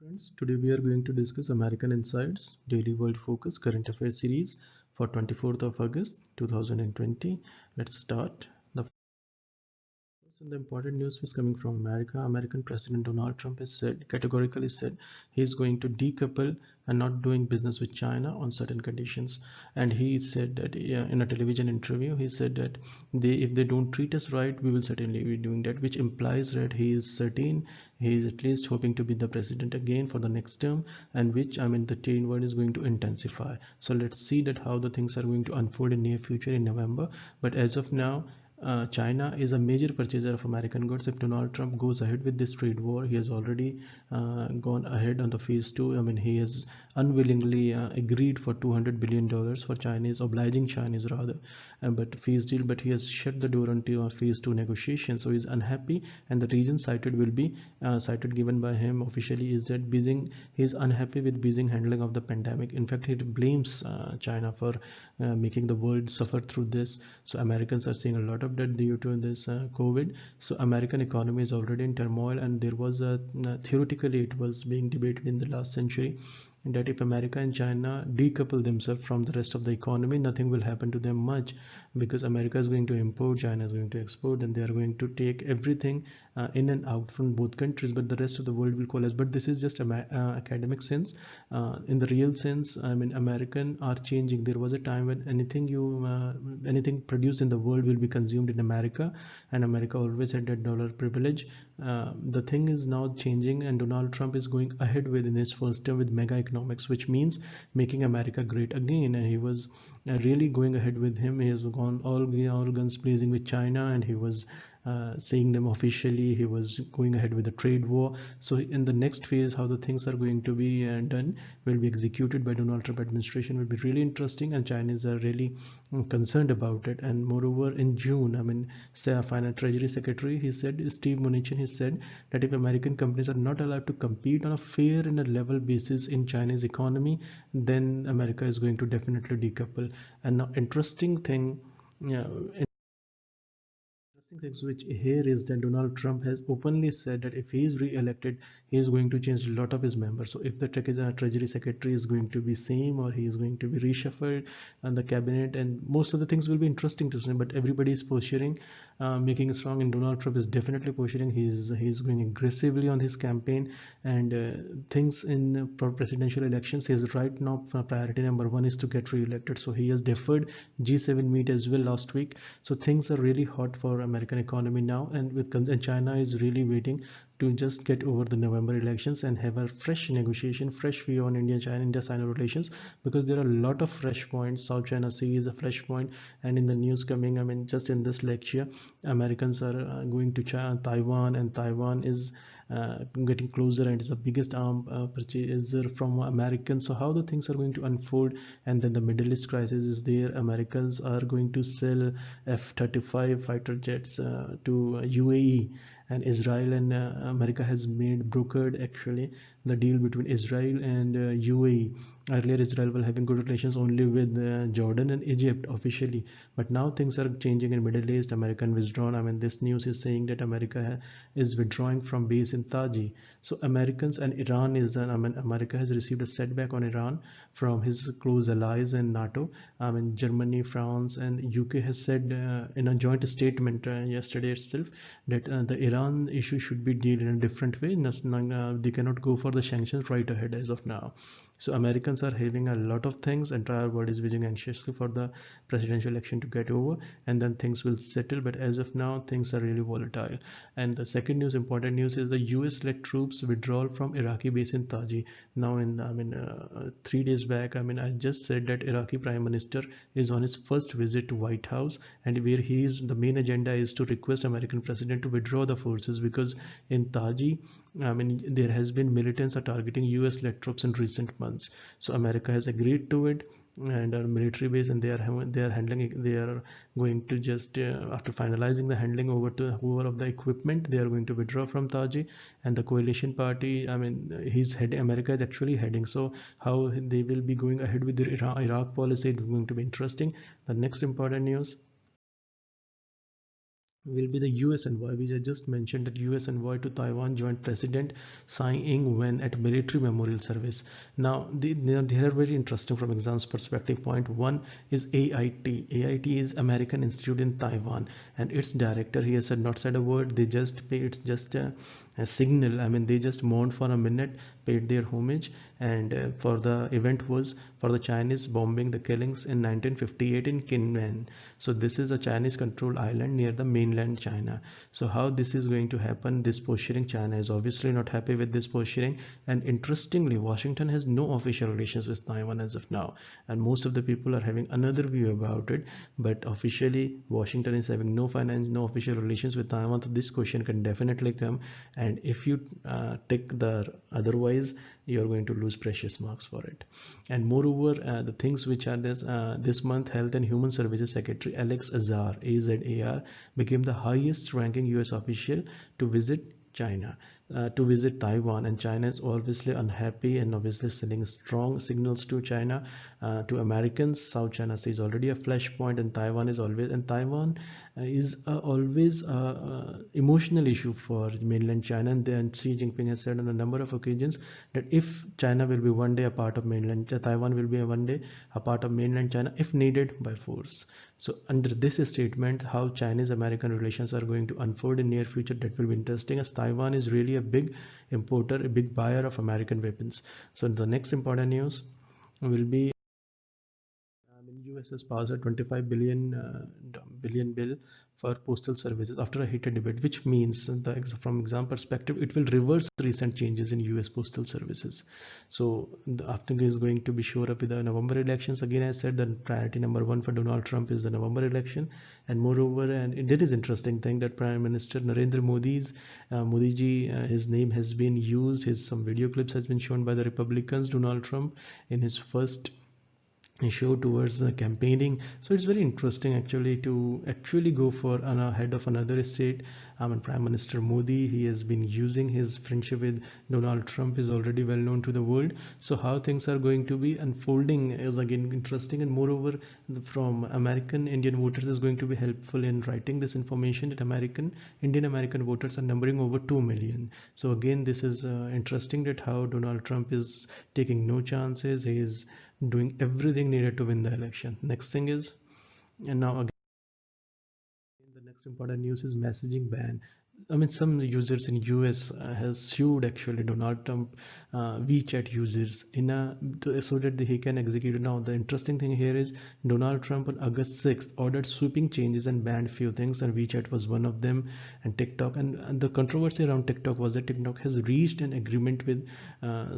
Friends, today we are going to discuss American Insights Daily World Focus Current Affairs series for 24th of August 2020. Let's start. The important news is coming from America. American President Donald Trump has categorically said he is going to decouple and not doing business with China on certain conditions. And he said that in a television interview, he said that if they don't treat us right, we will certainly be doing that, which implies that he is certain, he is at least hoping to be the president again for the next term, and which the trade war is going to intensify. So let's see that how the things are going to unfold in near future in November. But as of now, China is a major purchaser of American goods. If Donald Trump goes ahead with this trade war, he has already gone ahead on the phase two. He has unwillingly agreed for $200 billion for Chinese, obliging Chinese rather, but phase deal. But he has shut the door until phase two negotiations. So he's unhappy, and the reason cited will be cited given by him officially is that Beijing, he is unhappy with Beijing handling of the pandemic. In fact, he blames China for making the world suffer through this. So Americans are seeing a lot of debt due to this COVID. So American economy is already in turmoil, and there was a theoretically it was being debated in the last century that if America and China decouple themselves from the rest of the economy, nothing will happen to them much, because America is going to import, China is going to export, and they are going to take everything in and out from both countries, but the rest of the world will collapse. But this is just academic sense. In the real sense, American are changing. There was a time when anything produced in the world will be consumed in America, and America always had that dollar privilege. The thing is now changing, and Donald Trump is going ahead with in his first term with mega economics, which means making America great again. And he was really going ahead with him. He has gone all guns blazing with China, and he was seeing them officially. He was going ahead with the trade war. So in the next phase, how the things are going to be done will be executed by Donald Trump administration will be really interesting, and Chinese are really concerned about it. And moreover, in June, say Finance Treasury Secretary, he said, Steve Mnuchin, he said that if American companies are not allowed to compete on a fair and a level basis in Chinese economy, then America is going to definitely decouple. And now interesting thing, yeah, interesting things which here is that Donald Trump has openly said that if he is re-elected, he is going to change a lot of his members. So if the Treasury Secretary is going to be same, or he is going to be reshuffled, and the cabinet and most of the things will be interesting to see. But everybody is posturing, making it strong, and Donald Trump is definitely posturing. He's going aggressively on his campaign, and things in presidential elections. His right now priority number one is to get re-elected. So he has deferred G7 meet as well last week. So things are really hot for American economy now, and and China is really waiting to just get over the November elections and have a fresh negotiation, fresh view on India-China relations, because there are a lot of fresh points. South China Sea is a fresh point, and in the news coming, just in this lecture, Americans are going to China, Taiwan, and Taiwan is getting closer, and it's the biggest arm purchaser from Americans. So how the things are going to unfold, and then the Middle East crisis is there. Americans are going to sell F-35 fighter jets to UAE, and Israel and America has brokered actually the deal between Israel and UAE. Earlier, Israel was having good relations only with Jordan and Egypt officially, but now things are changing in Middle East. American withdrawn. This news is saying that America is withdrawing from base in Taji. So Americans and Iran America has received a setback on Iran from his close allies in NATO. Germany, France, and UK has said in a joint statement yesterday itself that the Iran issue should be dealt in a different way. They cannot go for the sanctions right ahead as of now. So Americans are having a lot of things. Entire world is waiting anxiously for the presidential election to get over, and then things will settle. But as of now, things are really volatile. And the second news, important news, is the US-led troops withdrawal from Iraqi base in Taji. Now, 3 days back, I just said that Iraqi Prime Minister is on his first visit to White House, and where the main agenda is to request American president to withdraw the forces, because in Taji, there has been militants are targeting US-led troops in recent months. So America has agreed to it, and our military base, and they are handling it. They are going to just after finalizing the handling over to whoever of the equipment, they are going to withdraw from Taji. And the coalition party, he's heading, America is actually heading. So how they will be going ahead with their Iraq policy is going to be interesting. The next important news, will be the US envoy, which I just mentioned, that US envoy to Taiwan joined President Tsai Ing-wen at military memorial service. Now, they are very interesting from exams perspective. Point one is AIT. AIT is American Institute in Taiwan, and its director, he has said, not said a word. They just pay. It's just a signal. I mean, they just mourned for a minute, paid their homage, and for the event was for the Chinese bombing the killings in 1958 in Kinmen. So this is a Chinese controlled island near the mainland China. So how this is going to happen, this posturing, China is obviously not happy with this posturing. And interestingly, Washington has no official relations with Taiwan as of now, and most of the people are having another view about it. But officially Washington is having no official relations with Taiwan. So this question can definitely come, and if you take the otherwise, you're going to lose precious marks for it. And moreover, the things which are this month, Health and Human Services Secretary Alex Azar, AZAR, became the highest ranking US official to visit China, to visit Taiwan. And China is obviously unhappy and obviously sending strong signals to China, to Americans. South China Sea is already a flashpoint, and Taiwan is always, and Taiwan is always emotional issue for mainland China. And then Xi Jinping has said on a number of occasions that if China will be one day a part of mainland, Taiwan will be one day a part of mainland China if needed by force. So under this statement, how Chinese American relations are going to unfold in near future, that will be interesting, as Taiwan is really a big importer, a big buyer of American weapons. So the next important news will be, US has passed a 25 billion bill for postal services after a heated debate, which means from exam perspective, it will reverse recent changes in US postal services. So after is going to be sure up with the November elections. Again, I said that priority number one for Donald Trump is the November election, and moreover, and it is interesting thing that Prime Minister Narendra Modi ji, his name has been used. His some video clips has been shown by the Republicans, Donald Trump, in his first show towards the campaigning. So it's very interesting actually to actually go for an head of another state. And Prime Minister Modi, he has been using his friendship with Donald Trump, is already well known to the world. So how things are going to be unfolding is again interesting. And moreover, from American Indian voters is going to be helpful in writing this information, that Indian American voters are numbering over 2 million. So again, this is interesting, that how Donald Trump is taking no chances. He is doing everything needed to win the election. Next thing is, and now again, the next important news is messaging ban. I mean, some users in US has sued actually Donald Trump WeChat users in so that he can execute it. Now the interesting thing here is Donald Trump on August 6th ordered sweeping changes and banned few things, and WeChat was one of them, and TikTok. And the controversy around TikTok was that TikTok has reached an agreement with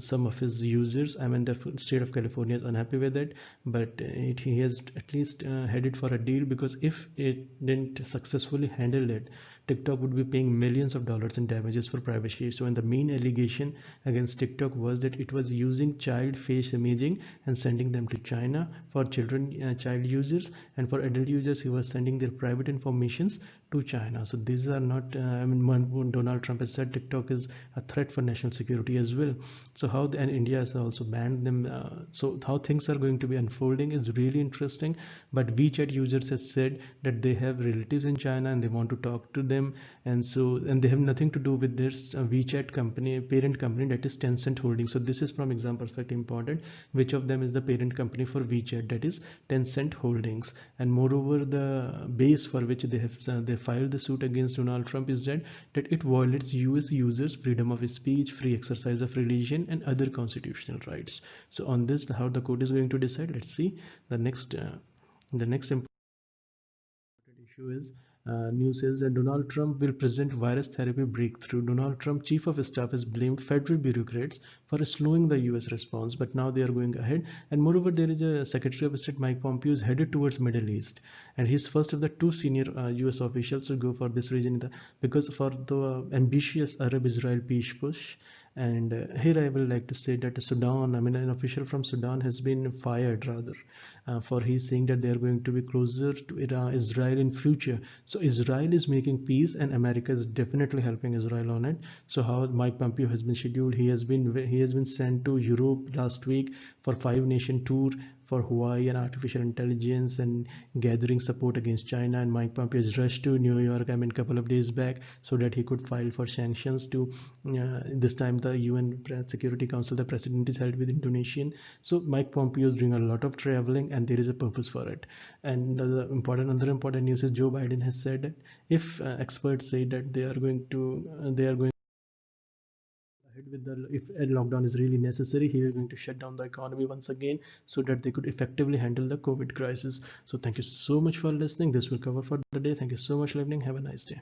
some of his users. I mean, the state of California is unhappy with it, but he has at least headed for a deal, because if it didn't successfully handle it, TikTok would be paying millions of dollars in damages for privacy. So, and the main allegation against TikTok was that it was using child face imaging and sending them to China for child users, and for adult users, he was sending their private informations to China. So these are not, I mean, Donald Trump has said TikTok is a threat for national security as well. So and India has also banned them. So how things are going to be unfolding is really interesting. But WeChat users has said that they have relatives in China and they want to talk to them, and they have nothing to do with this WeChat company, parent company, that is Tencent Holdings. So this is from exam perspective important. Which of them is the parent company for WeChat? That is Tencent Holdings. And moreover, the base for which they filed the suit against Donald Trump is that it violates US users' freedom of speech, free exercise of religion, and other constitutional rights. So on this, how the court is going to decide, let's see. The next important issue is, news is that Donald Trump will present virus therapy breakthrough. Donald Trump, chief of staff, has blamed federal bureaucrats for slowing the US response, but now they are going ahead. And moreover, there is a Secretary of State Mike Pompeo is headed towards Middle East, and he's first of the two senior US officials to go for this region, because for the ambitious Arab-Israel peace push. And here I will like to say that Sudan, I mean, an official from Sudan has been fired rather, for he's saying that they are going to be closer to Israel in future. So Israel is making peace, and America is definitely helping Israel on it. So how Mike Pompeo has been scheduled? He has been sent to Europe last week for 5-nation tour for Huawei and artificial intelligence and gathering support against China. And Mike Pompeo has rushed to New York, I mean, a couple of days back, so that he could file for sanctions to this time the UN Security Council, the president is held with Indonesian. So Mike Pompeo is doing a lot of traveling, and there is a purpose for it. And another important news is Joe Biden has said that if experts say that they are going ahead with the, if a lockdown is really necessary, he is going to shut down the economy once again, so that they could effectively handle the COVID crisis. So thank you so much for listening. This will cover for the day. Thank you so much for listening. Have a nice day.